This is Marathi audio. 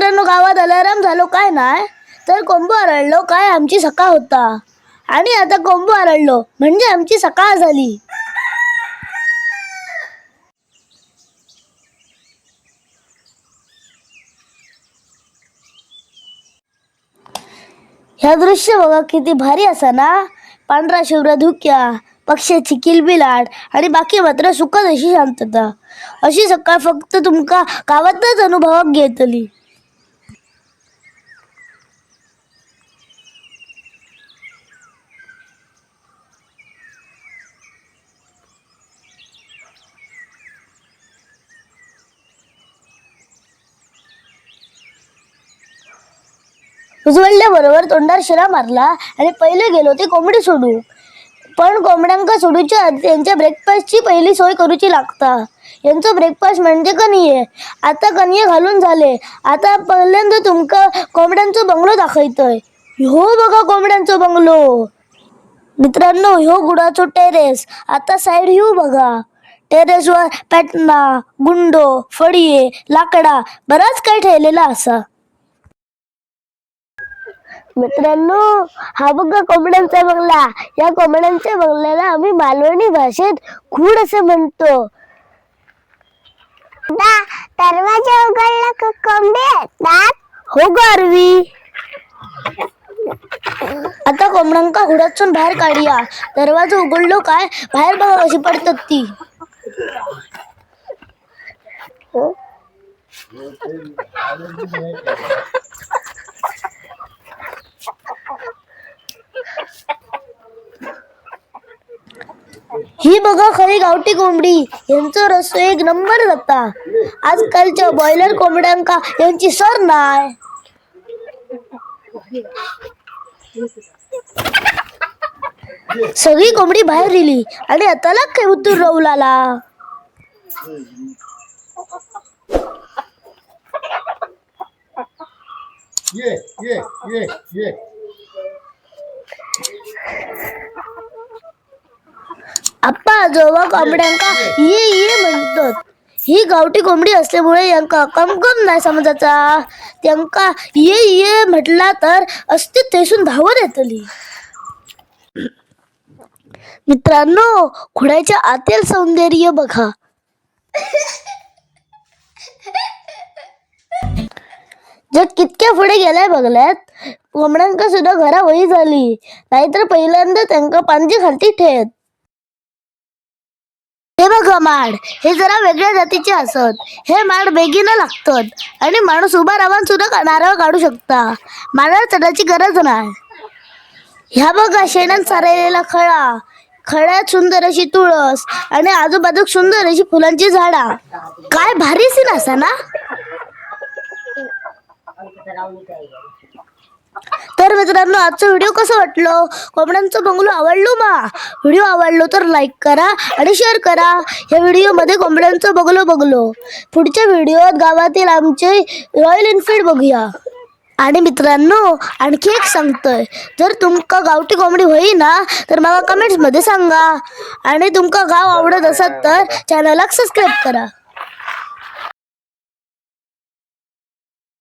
मित्रांनो, गावात अलाराम झालो काय नाही तर कोंबो आरळलो काय आमची सकाळ होता. आणि आता कोंबो आरळलो म्हणजे आमची सकाळ झाली. ह्या दृश्य बघा किती भारी असा ना. पांढरा शुभ्र धुक्या, पक्ष्याची किलबिलाट आणि बाकी मात्र सुखद अशी शांतता. अशी सकाळ फक्त तुमका गावातच अनुभवाक घेतली. उजवडल्याबरोबर तोंडार शिरा मारला आणि पहिले गेलो ते कोंबडी सोडू. पण कोंबड्यांका सोडूच्या आधी त्यांच्या ब्रेकफास्टची पहिली सोय करूची लागता. यांचं ब्रेकफास्ट म्हणजे कणिये. आता कणिये घालून झाले. आता पहिल्यांदा तुमका कोंबड्यांचा बंगलो दाखवतोय. हो बघा कोंबड्यांचा बंगलो. मित्रांनो, ह्यो गुडाचो टेरेस. आता साईड व्ह्यू बघा. टेरेसवर पॅटना, गुंडो, फळीये, लाकडा बराच काही ठेवलेला असा. मित्रांनो, हा बघा कोंबड्यांचा बंगला. या कोंबड्यांच्या बंगल्याला आम्ही मालवणी भाषेत खूड असे म्हणतो. दरवाजा उघडला का कोंबडे येतात? हो गारवी. आता कोंबड्यांका हुडातून बाहेर काढूया. दरवाजा उघडलो काय बाहेर बघा कशी पडतात ती. ही बघा खरी गावठी कोंबडी. यांचा रस्ता एक नंबर जाता. आजकालच्या बॉयलर कोंबड्यांका यांची सर नाही. सगळी कोंबडी बाहेर दिली आणि आता काय उतूर रवलाला. आप्पा आजोबा कोंबड्यांका ये ये म्हणतात. ही गावठी कोंबडी असल्यामुळे यांका कमकम नाही समजायचा. त्यांका ये ये म्हटला तर असते तेसून धावत येतली. मित्रांनो, खुडाच्या आतील सौंदर्य बघा. जग कितक्या पुढे गेलाय बघल्यात. कोंबड्यांका सुद्धा घरा वही झाली. नाहीतर पहिल्यांदा त्यांका पांजी खालती ठेत. हे बघा माड. हे जरा वेगळ्या जातीचे असत. हे माड बेगीनं लागतात आणि माणूस उभा राहून सुद्धा नारळ काढू शकता. माडाला चढायची गरज नाही. ह्या बघा शेणात सारलेला खळा. खळ्यात सुंदर अशी तुळस आणि आजूबाजूक सुंदर अशी फुलांची झाडा. काय भारी सीन असा ना. तर मित्रांनो, आजचा व्हिडिओ कसा वाटलो? कोंबड्यांचा बंगलो आवडलो मा? व्हिडिओ आवडलो तर लाईक करा आणि शेअर करा. या व्हिडिओमध्ये कोंबड्यांचा बंगलो. पुढच्या व्हिडिओत गावातील आमचे रॉयल एनफील्ड बघूया. आणि मित्रांनो, आणखी एक सांगतोय, जर तुमका गावठी कोंबडी होई ना तर मला कमेंट्स मध्ये सांगा. आणि तुमका गाव आवडत असाल तर चॅनलला सबस्क्राईब करा.